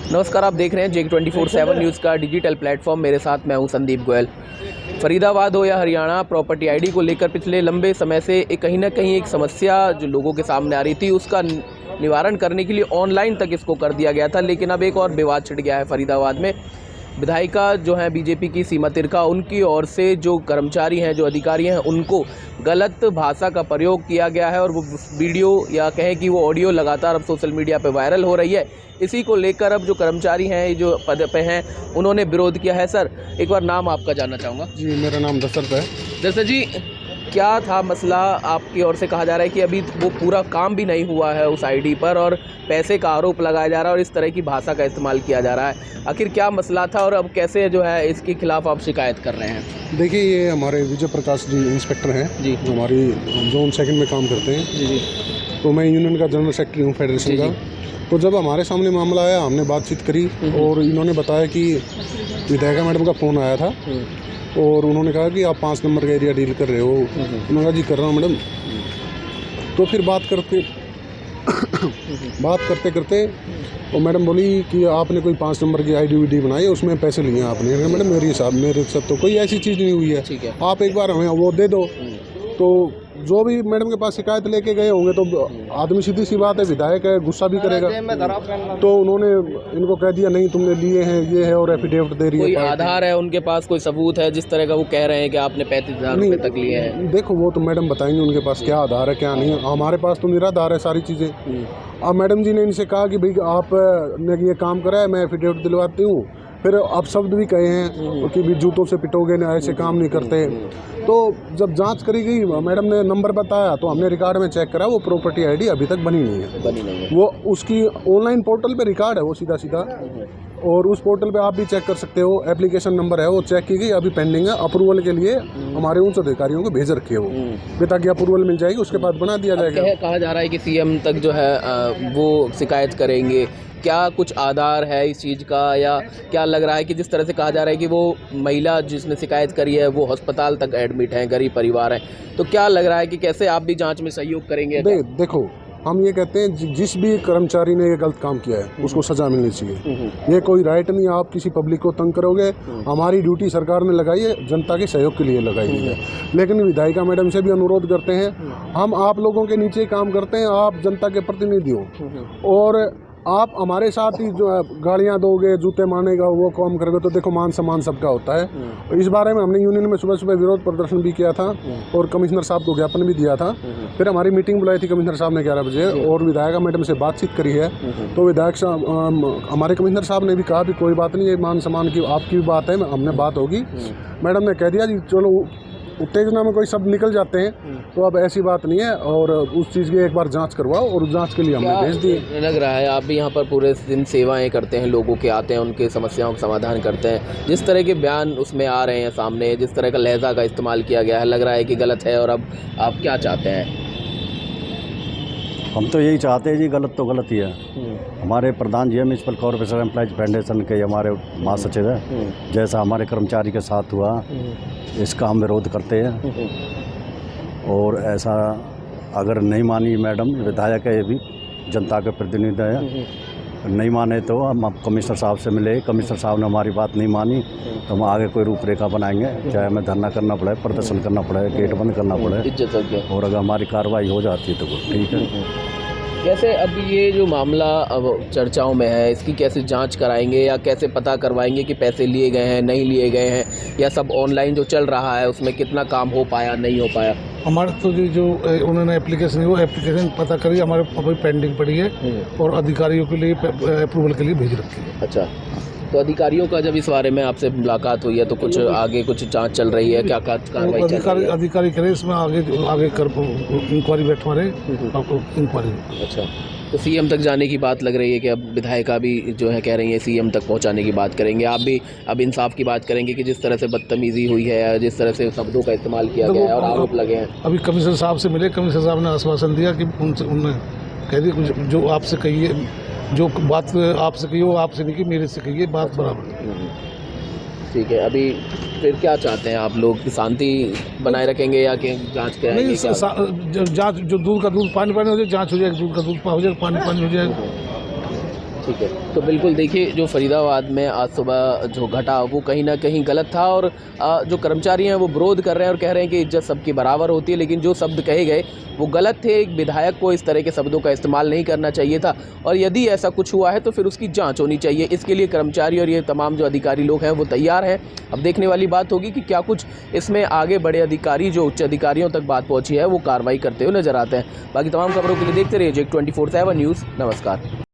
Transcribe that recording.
नमस्कार, आप देख रहे हैं जेक 24/7 न्यूज़ का डिजिटल प्लेटफॉर्म। मेरे साथ मैं हूं संदीप गोयल। फरीदाबाद हो या हरियाणा, प्रॉपर्टी आईडी को लेकर पिछले लंबे समय से कहीं ना कहीं एक समस्या जो लोगों के सामने आ रही थी, उसका निवारण करने के लिए ऑनलाइन तक इसको कर दिया गया था। लेकिन अब एक और विवाद छिड़ गया है फरीदाबाद में। विधायिका जो है बीजेपी की सीमा तिरका, उनकी ओर से जो कर्मचारी हैं, जो अधिकारी हैं, उनको गलत भाषा का प्रयोग किया गया है और वो वीडियो या कहें कि वो ऑडियो लगातार अब सोशल मीडिया पे वायरल हो रही है। इसी को लेकर अब जो कर्मचारी हैं, जो पद पे हैं, उन्होंने विरोध किया है। सर, एक बार नाम आपका जानना चाहूँगा। जी, मेरा नाम दशरथ है। दशरथ जी, क्या था मसला? आपकी ओर से कहा जा रहा है कि अभी वो पूरा काम भी नहीं हुआ है उस आईडी पर और पैसे का आरोप लगाया जा रहा है और इस तरह की भाषा का इस्तेमाल किया जा रहा है। आखिर क्या मसला था और अब कैसे जो है इसके खिलाफ आप शिकायत कर रहे हैं? देखिए, ये हमारे विजय प्रकाश जी इंस्पेक्टर हैं जी, जो हमारी जोन सेकंड में काम करते हैं। जी जी। तो मैं यूनियन का जनरल सेक्रेटरी हूँ फेडरेशन का। तो जब हमारे सामने मामला आया, हमने बातचीत करी और इन्होंने बताया कि विधायिका मैडम का फ़ोन आया था और उन्होंने कहा कि आप 5 नंबर का एरिया डील कर रहे हो। उन्होंने कहा जी कर रहा हूँ मैडम। तो फिर बात करते करते और मैडम बोली कि आपने कोई 5 नंबर की आईडी बनाई है, उसमें पैसे लिए आपने। मैडम मेरे साथ तो कोई ऐसी चीज़ नहीं हुई है, आप एक बार हमें वो दे दो। तो जो भी मैडम के पास शिकायत लेके गए होंगे, तो आदमी सीधी सी बात है, विधायक है, गुस्सा भी करेगा। तो उन्होंने इनको कह दिया नहीं तुमने लिए हैं, ये है, और एफिडेविट दे रही है। कोई आधार है उनके पास, कोई सबूत है जिस तरह का वो कह रहे हैं कि आपने 35,000 रुपये तक लिए हैं? देखो, वो तो मैडम बताएंगे उनके पास क्या आधार है क्या नहीं है। हमारे पास तो निराधार है सारी चीज़ें। अब मैडम जी ने इनसे कहा कि भाई आपने ये काम करा है, मैं एफिडेविट दिलवाती हूँ। फिर अब शब्द भी कहे हैं कि भी जूतों से पिटोगे ना, ऐसे काम नहीं करते। तो जब जांच करी गई, मैडम ने नंबर बताया तो हमने रिकॉर्ड में चेक करा, वो प्रॉपर्टी आईडी अभी तक बनी नहीं है। वो उसकी ऑनलाइन पोर्टल पे रिकॉर्ड है, वो सीधा और उस पोर्टल पे आप भी चेक कर सकते हो। एप्लीकेशन नंबर है, वो चेक की गई, अभी पेंडिंग है। अप्रूवल के लिए हमारे उच्च अधिकारियों को भेज रखी है वो, ताकि अप्रूवल मिल जाएगी, उसके बाद बना दिया जाएगा। कहा जा रहा है कि सीएम तक जो है वो शिकायत करेंगे। क्या कुछ आधार है इस चीज़ का, या क्या लग रहा है कि जिस तरह से कहा जा रहा है कि वो महिला जिसने शिकायत करी है वो अस्पताल तक एडमिट है, गरीब परिवार है, तो क्या लग रहा है कि कैसे आप भी जांच में सहयोग करेंगे? देखो, हम ये कहते हैं जिस भी कर्मचारी ने ये गलत काम किया है उसको सजा मिलनी चाहिए। ये कोई राइट नहीं आप किसी पब्लिक को तंग करोगे। हमारी ड्यूटी सरकार ने लगाई है, जनता के सहयोग के लिए लगाई गई है। लेकिन विधायिका मैडम से भी अनुरोध करते हैं, हम आप लोगों के नीचे काम करते हैं, आप जनता के प्रतिनिधि हो और आप हमारे साथ ही जो गालियाँ दोगे, जूते मारनेगा, वो काम करोगे, तो देखो मान सम्मान सबका होता है। इस बारे में हमने यूनियन में सुबह विरोध प्रदर्शन भी किया था और कमिश्नर साहब को ज्ञापन भी दिया था। फिर हमारी मीटिंग बुलाई थी कमिश्नर साहब ने 11 बजे और विधायिका मैडम से बातचीत करी है। तो विधायक साहब, हमारे कमिश्नर साहब ने भी कहा भी कोई बात नहीं, ये मान सम्मान की आपकी भी बात है, हमने बात होगी। मैडम ने कह दिया जी चलो, उत्तेजना में कोई शब्द निकल जाते हैं, तो अब ऐसी बात नहीं है और उस चीज़ की एक बार जांच करवाओ, और उस जांच के लिए हमने भेज दिए। लग रहा है आप भी यहाँ पर पूरे दिन सेवाएं करते हैं, लोगों के आते हैं, उनके समस्याओं का समाधान करते हैं। जिस तरह के बयान उसमें आ रहे हैं सामने, जिस तरह का लहजा का इस्तेमाल किया गया है, लग रहा है कि गलत है। और अब आप क्या चाहते हैं? हम तो यही चाहते हैं जी, गलत तो गलत ही है। हमारे प्रधान जी म्यूनसिपल कॉर्पोरेशन एम्प्लॉयज फेडरेशन के हमारे महासचिव है, जैसा हमारे कर्मचारी के साथ हुआ, इसका हम विरोध करते हैं। और ऐसा अगर नहीं मानी मैडम विधायक है, ये भी जनता के प्रतिनिधि है, नहीं माने तो हम कमिश्नर साहब से मिले। कमिश्नर साहब ने हमारी बात नहीं मानी तो हम आगे कोई रूपरेखा बनाएंगे, चाहे हमें धरना करना पड़े, प्रदर्शन करना पड़े, गेट बंद करना पड़े, और अगर हमारी कार्रवाई हो जाती है तो ठीक है। कैसे अब ये जो मामला अब चर्चाओं में है, इसकी कैसे जांच कराएंगे या कैसे पता करवाएंगे कि पैसे लिए गए हैं, नहीं लिए गए हैं, या सब ऑनलाइन जो चल रहा है उसमें कितना काम हो पाया, नहीं हो पाया? हमारे तो जो उन्होंने एप्लीकेशन वो एप्लीकेशन पता करी, हमारे अभी पेंडिंग पड़ी है और अधिकारियों के लिए अप्रूवल के लिए भेज रखी है। अच्छा, तो अधिकारियों का जब इस बारे में आपसे मुलाकात हुई है तो कुछ आगे कुछ जांच चल रही है, क्या कार्रवाई चल रही है? अधिकारी करें इसमें आगे कर इंक्वायरी बैठवा रहे इंक्वायरी। अच्छा, तो सीएम तक जाने की बात लग रही है कि अब विधायिका भी जो है कह रही है सीएम तक पहुंचाने की बात करेंगे। आप भी अब इंसाफ की बात करेंगे कि जिस तरह से बदतमीजी हुई है, जिस तरह से शब्दों का इस्तेमाल किया गया है और आरोप लगे हैं। अभी कमिश्नर साहब से मिले, कमिश्नर साहब ने आश्वासन दिया कि उन्होंने कह दिया जो आपसे कहिए, जो बात आपसे कही वो आपसे नहीं की, मेरे से कहिए, बात बराबर। ठीक है, अभी फिर क्या चाहते हैं आप लोग? शांति बनाए रखेंगे या कि जांच कराएंगे? नहीं, जांच, जो दूध का दूध पानी पानी हो जाए, जांच हो जाएगी, दूध का दूध हो जाएगा, पानी पानी हो जाएगा। ठीक है, तो बिल्कुल देखिए जो फरीदाबाद में आज सुबह जो घटा वो कहीं ना कहीं गलत था और जो कर्मचारी हैं वो विरोध कर रहे हैं और कह रहे हैं कि इज्जत सबकी बराबर होती है, लेकिन जो शब्द कहे गए वो गलत थे। एक विधायक को इस तरह के शब्दों का इस्तेमाल नहीं करना चाहिए था और यदि ऐसा कुछ हुआ है तो फिर उसकी जांच होनी चाहिए। इसके लिए कर्मचारी और ये तमाम जो अधिकारी लोग हैं वो तैयार हैं। अब देखने वाली बात होगी कि क्या कुछ इसमें आगे बड़े अधिकारी जो उच्च अधिकारियों तक बात पहुँची है वो कार्रवाई करते हुए नजर आते हैं। बाकी तमाम खबरों के लिए देखते रहिए JEK 24/7 न्यूज़। नमस्कार।